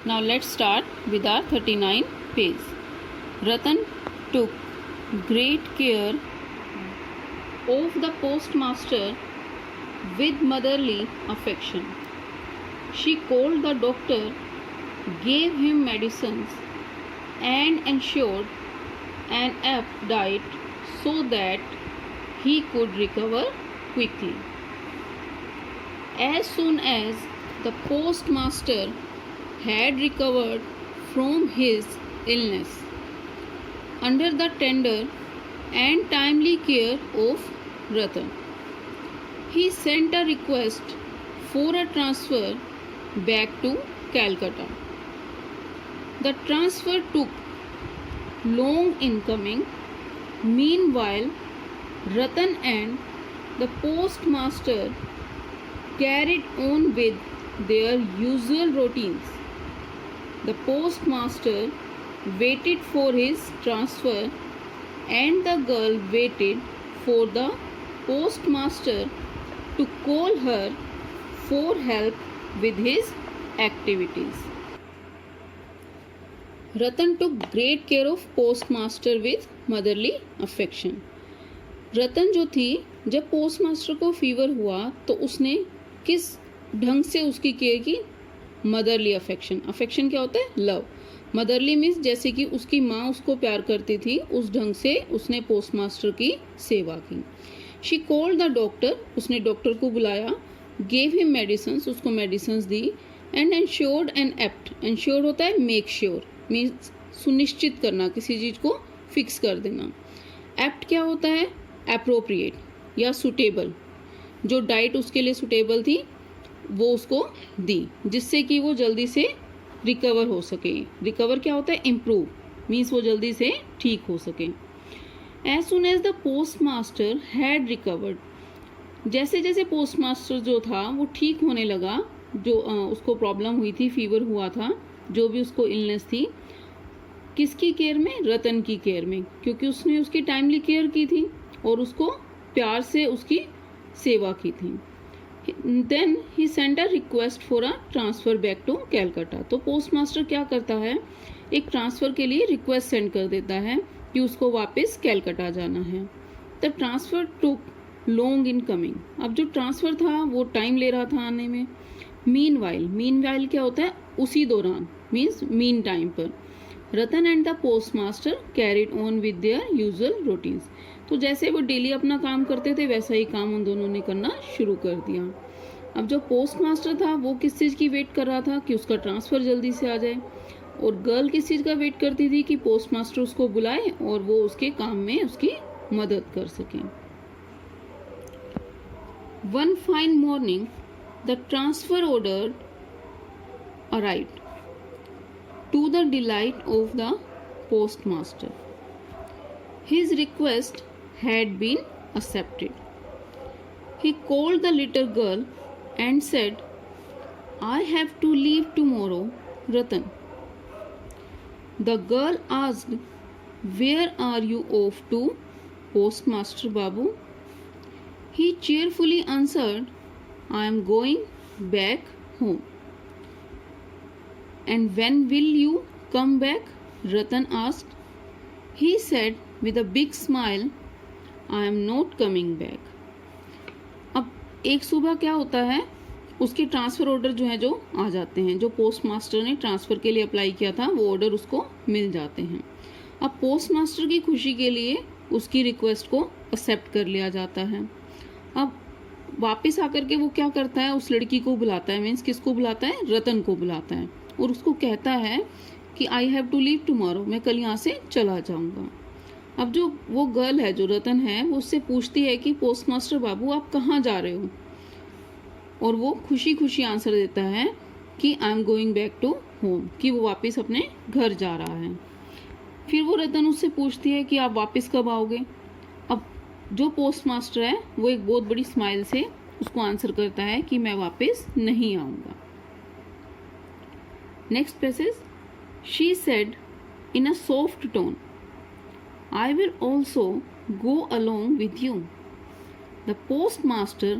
Now let's start with our 39 page. Ratan took great care of the postmaster with motherly affection. She called the doctor, gave him medicines, and ensured an apt diet so that he could recover quickly. As soon as the postmaster had recovered from his illness, under the tender and timely care of Ratan, he sent a request for a transfer back to Calcutta. The transfer took long in coming. Meanwhile, Ratan and the postmaster carried on with their usual routines. The postmaster waited for his transfer, and the girl waited for the postmaster to call her for help with his activities. Ratan took great care of postmaster with motherly affection. रतन जो थी, जब postmaster को fever हुआ तो उसने किस ढंग से उसकी केयर की? Motherly affection. अफेक्शन क्या होता है? लव. मदरली मीन्स जैसे कि उसकी माँ उसको प्यार करती थी, उस ढंग से उसने पोस्टमास्टर की सेवा की. She called the doctor. उसने डॉक्टर को बुलाया. Gave him medicines. उसको मेडिसिन्स दी. And ensured an apt. Ensured होता है मेक श्योर, मीन्स सुनिश्चित करना, किसी चीज़ को फिक्स कर देना. एप्ट क्या होता है? एप्रोप्रिएट या सुटेबल. जो डाइट उसके लिए सुटेबल थी वो उसको दी, जिससे कि वो जल्दी से रिकवर हो सके. रिकवर क्या होता है? इम्प्रूव, मीन्स वो जल्दी से ठीक हो सके. As soon as the postmaster had recovered. जैसे जैसे पोस्ट मास्टर जो था वो ठीक होने लगा, जो उसको प्रॉब्लम हुई थी, फीवर हुआ था, जो भी उसको इलनेस थी, किसकी केयर में? रतन की केयर में, क्योंकि उसने उसकी टाइमली केयर की थी और उसको प्यार से उसकी सेवा की थी. Then he sent a request for a transfer back to Calcutta. तो पोस्ट मास्टर क्या करता है? एक ट्रांसफ़र के लिए रिक्वेस्ट सेंड कर देता है कि उसको वापस कैलकाटा जाना है. The transfer took long in coming. अब जो ट्रांसफ़र था वो टाइम ले रहा था आने में. मीनवाइल क्या होता है? उसी दौरान, मीन्स मीन टाइम पर. Ratan and the postmaster carried on with their usual routines. तो जैसे वो डेली अपना काम करते थे वैसा ही काम उन दोनों ने करना शुरू कर दिया. अब जो पोस्ट मास्टर था वो किस चीज़ की वेट कर रहा था? कि उसका ट्रांसफ़र जल्दी से आ जाए. और गर्ल किस चीज़ का वेट करती थी? कि पोस्ट मास्टर उसको बुलाए और वो उसके काम में उसकी मदद कर सकें. One fine morning the transfer order arrived to the delight of the postmaster. His request had been accepted. He called the little girl and said, I have to leave tomorrow, Ratan. The girl asked, Where are you off to, Postmaster Babu? He cheerfully answered, I am going back home. And when will you come back? Ratan asked. He said with a big smile, I am not coming back. अब एक सुबह क्या होता है? उसके transfer order जो है जो आ जाते हैं, जो पोस्ट मास्टर ने ट्रांसफ़र के लिए अप्लाई किया था वो ऑर्डर उसको मिल जाते हैं. अब पोस्ट मास्टर की खुशी के लिए उसकी रिक्वेस्ट को एक्सेप्ट कर लिया जाता है. अब वापस आकर के वो क्या करता है? उस लड़की को बुलाता है, मीन्स किसको बुलाता है? रतन को बुलाता है, और उसको कहता है कि I have to leave tomorrow, मैं कल यहाँ से चला जाऊँगा. अब जो वो गर्ल है, जो रतन है, वो उससे पूछती है कि पोस्ट मास्टर बाबू आप कहाँ जा रहे हो? और वो खुशी खुशी आंसर देता है कि I am going back to home, कि वो वापस अपने घर जा रहा है. फिर वो रतन उससे पूछती है कि आप वापस कब आओगे? अब जो पोस्ट मास्टर है वो एक बहुत बड़ी स्माइल से उसको आंसर करता है कि मैं वापस नहीं आऊँगा. Next passage, she said in a soft tone, I will also go along with you. The postmaster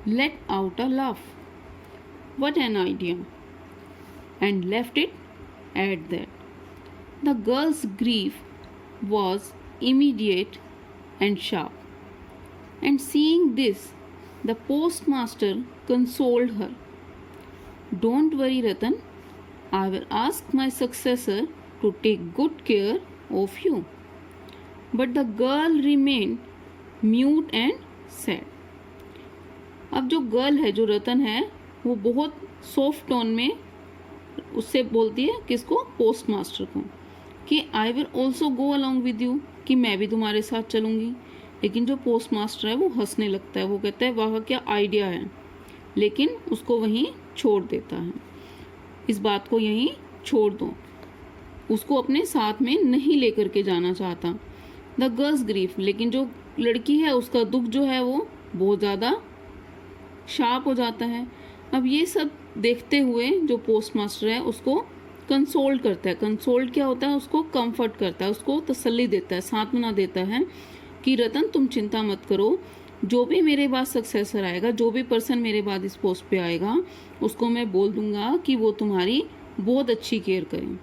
let out a laugh. What an idea! and left it at that. The girl's grief was immediate and sharp, and seeing this, the postmaster consoled her. Don't worry, Ratan. I will ask my successor to take good care of you. But the girl remained mute and sad. अब जो girl है, जो रतन है, वो बहुत soft tone में उससे बोलती है, किसको? पोस्ट मास्टर को, कि I will also go along with you, कि मैं भी तुम्हारे साथ चलूंगी. लेकिन जो पोस्ट मास्टर है वो हंसने लगता है, वो कहता है वाह क्या आइडिया है, लेकिन उसको वहीं छोड़ देता है. इस बात को यहीं छोड़ दो, उसको अपने साथ में नहीं लेकर के जाना चाहता. द गर्ल्स ग्रीफ, लेकिन जो लड़की है उसका दुख जो है वो बहुत ज़्यादा शार्प हो जाता है. अब ये सब देखते हुए जो पोस्ट मास्टर है उसको कंसोल्ड करता है. कंसोल्ड क्या होता है? उसको कंफर्ट करता है, उसको तसल्ली देता है, सांत्वना देता है कि रतन तुम चिंता मत करो, जो भी मेरे बाद सक्सेसर आएगा, जो भी पर्सन मेरे बाद इस पोस्ट पे आएगा, उसको मैं बोल दूंगा कि वो तुम्हारी बहुत अच्छी केयर करें.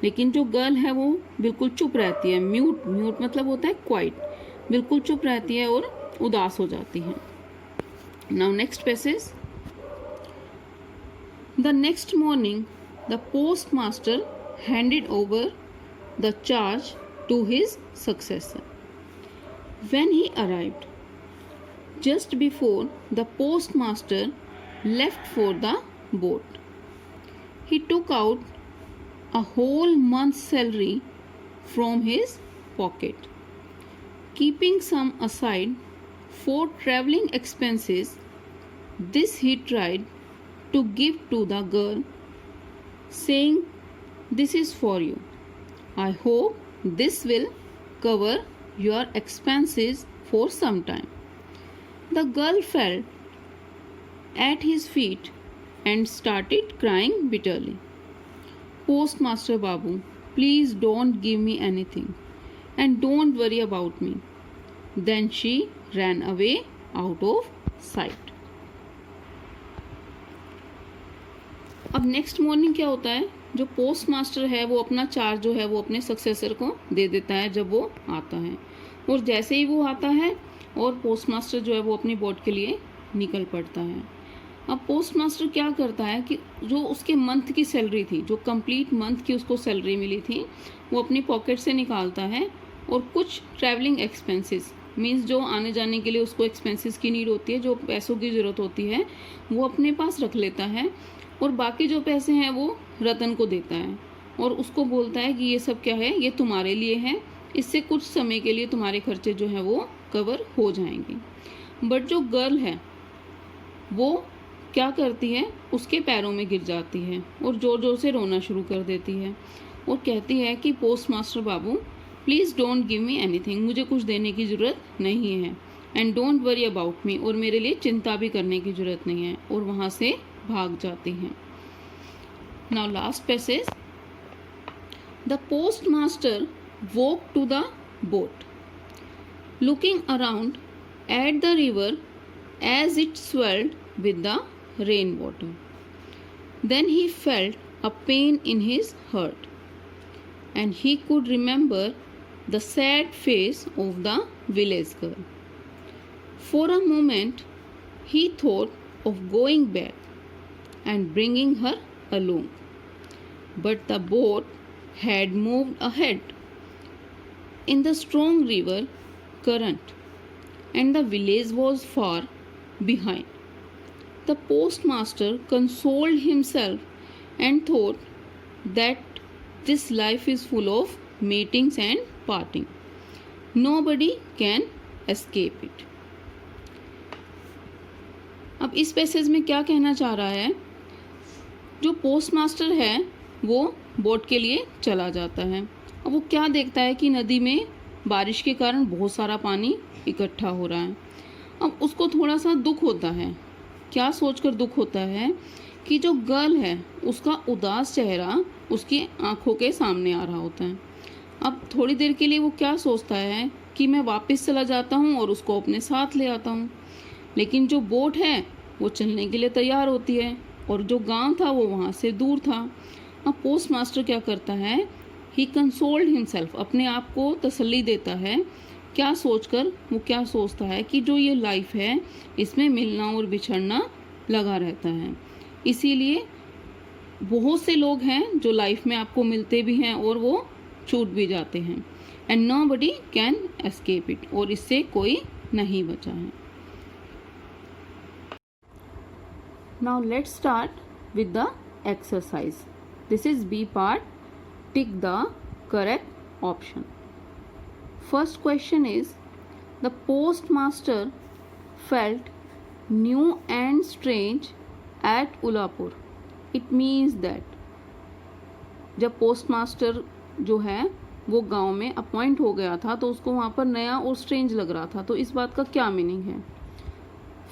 लेकिन जो गर्ल है वो बिल्कुल चुप रहती है. म्यूट, म्यूट मतलब होता है क्वाइट, बिल्कुल चुप रहती है और उदास हो जाती है. Now next passage. The next morning the postmaster handed over the charge to his successor. When he arrived, just before the postmaster left for the boat, he took out a whole month's salary from his pocket, keeping some aside for traveling expenses. This he tried to give to the girl, saying, "This is for you. I hope this will cover your expenses for some time." The girl fell at his feet and started crying bitterly. "Postmaster Babu, please don't give me anything and don't worry about me." Then she ran away out of sight. अब next morning क्या होता है? जो post master है वो अपना charge जो है वो अपने सक्सेसर को दे देता है जब वो आता है. और जैसे ही वो आता है और पोस्ट मास्टर जो है वो अपनी बोट के लिए निकल पड़ता है. अब पोस्ट मास्टर क्या करता है कि जो उसके मंथ की सैलरी थी, जो कंप्लीट मंथ की उसको सैलरी मिली थी, वो अपनी पॉकेट से निकालता है और कुछ ट्रैवलिंग एक्सपेंसेस, मीन्स जो आने जाने के लिए उसको एक्सपेंसेस की नीड होती है, जो पैसों की ज़रूरत होती है, वो अपने पास रख लेता है. और बाकी जो पैसे हैं वो रतन को देता है और उसको बोलता है कि ये सब क्या है, ये तुम्हारे लिए है, इससे कुछ समय के लिए तुम्हारे खर्चे जो हैं वो कवर हो जाएंगे. बट जो गर्ल है वो क्या करती है? उसके पैरों में गिर जाती है और ज़ोर ज़ोर से रोना शुरू कर देती है और कहती है कि post master Babu please don't give me anything, मुझे कुछ देने की ज़रूरत नहीं है, and don't worry about me, और मेरे लिए चिंता भी करने की ज़रूरत नहीं है. और वहाँ से भाग जाती हैं. Now last passage. The post master walked to the boat, looking around at the river as it swelled with the rainwater. Then he felt a pain in his heart, and he could remember the sad face of the village girl. For a moment, he thought of going back and bringing her along, but the boat had moved ahead in the strong river current, and the village was far behind. The postmaster consoled himself and thought that this life is full of meetings and parting. Nobody can escape it. अब इस passage में क्या कहना चाह रहा है? जो post master है वो बोट के लिए चला जाता है. अब वो क्या देखता है कि नदी में बारिश के कारण बहुत सारा पानी इकट्ठा हो रहा है. अब उसको थोड़ा सा दुख होता है. क्या सोचकर दुख होता है? कि जो गर्ल है उसका उदास चेहरा उसकी आंखों के सामने आ रहा होता है. अब थोड़ी देर के लिए वो क्या सोचता है कि मैं वापस चला जाता हूँ और उसको अपने साथ ले आता हूँ. लेकिन जो बोट है वो चलने के लिए तैयार होती है और जो गांव था वो वहाँ से दूर था। अब पोस्ट मास्टर क्या करता है, ही कंसोल्ड हिमसेल्फ, अपने आप को तसल्ली देता है। क्या सोचकर, वो क्या सोचता है कि जो ये लाइफ है इसमें मिलना और बिछड़ना लगा रहता है, इसीलिए बहुत से लोग हैं जो लाइफ में आपको मिलते भी हैं और वो छूट भी जाते हैं। And nobody can escape it, और इससे कोई नहीं बचा है। Now let's start with the exercise. This is B part, tick the correct option. First question is, the postmaster felt new and strange at Ulapur. It means that जब postmaster जो है वो गांव में अपॉइंट हो गया था तो उसको वहाँ पर नया और स्ट्रेंज लग रहा था। तो इस बात का क्या मीनिंग है?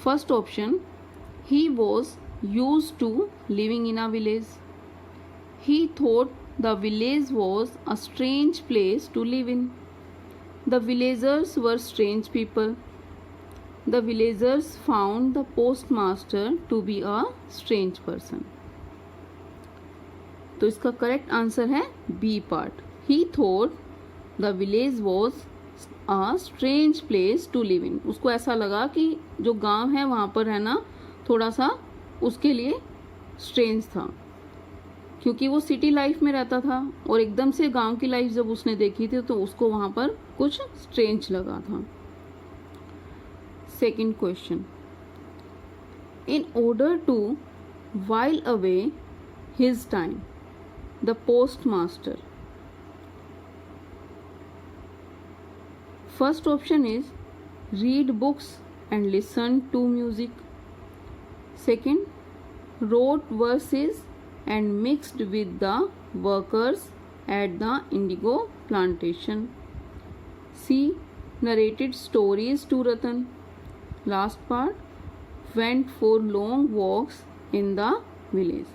First option, he was used to living in a village. He thought the village was a strange place to live in. The villagers were strange people. The villagers found the postmaster to be a strange person. तो इसका correct answer है B part. He thought the village was a strange place to live in. उसको ऐसा लगा कि जो गांव है वहाँ पर रहना थोड़ा सा उसके लिए स्ट्रेंज था, क्योंकि वो सिटी लाइफ में रहता था और एकदम से गांव की लाइफ जब उसने देखी थी तो उसको वहाँ पर कुछ स्ट्रेंज लगा था। Second question, in order to while away his time the postmaster. First option is read books and listen to music. Second, wrote verses and mixed with the workers at the indigo plantation. C, narrated stories to Ratan. Last part, went for long walks in the village.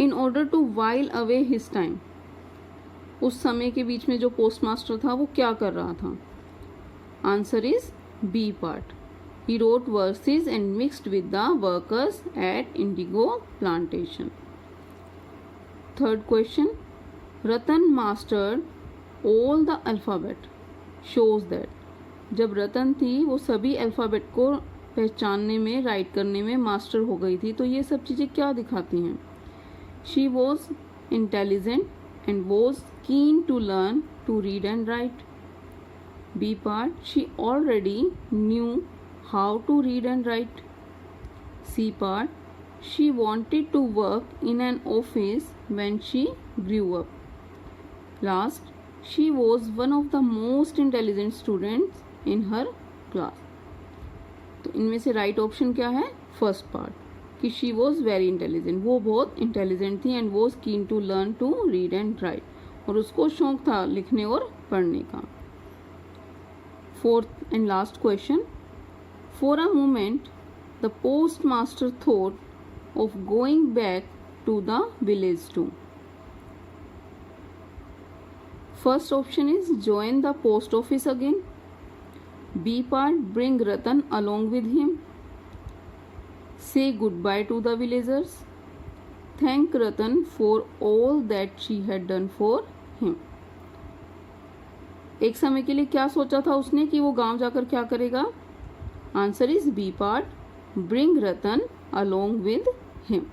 In order to while away his time, उस समय के बीच में जो post master था वो क्या कर रहा था? Answer is B part, he wrote verses and mixed with the workers at indigo plantation. Third question, Ratan mastered all the alphabet shows that. जब रतन थी वो सभी अल्फाबेट को पहचानने में, राइट करने में मास्टर हो गई थी, तो ये सब चीज़ें क्या दिखाती हैं? She was intelligent and was keen to learn to read and write. B part, she already knew how to read and write. C part, she wanted to work in an office when she grew up. Last, she was one of the most intelligent students in her class. तो इनमें से right option क्या है? First part, she was very वेरी इंटेलिजेंट, वो बहुत intelligent थी, and was keen to learn to read and write, और उसको शौक था लिखने और पढ़ने का। Fourth and last question, for a moment the postmaster thought of going back to the village to. First option is join the post office again. B part, bring Ratan along with him. Say goodbye to the villagers. Thank Ratan for all that she had done for him. एक समय के लिए क्या सोचा था उसने कि वो गांव जाकर क्या करेगा? Answer is B part, bring Ratan along with him.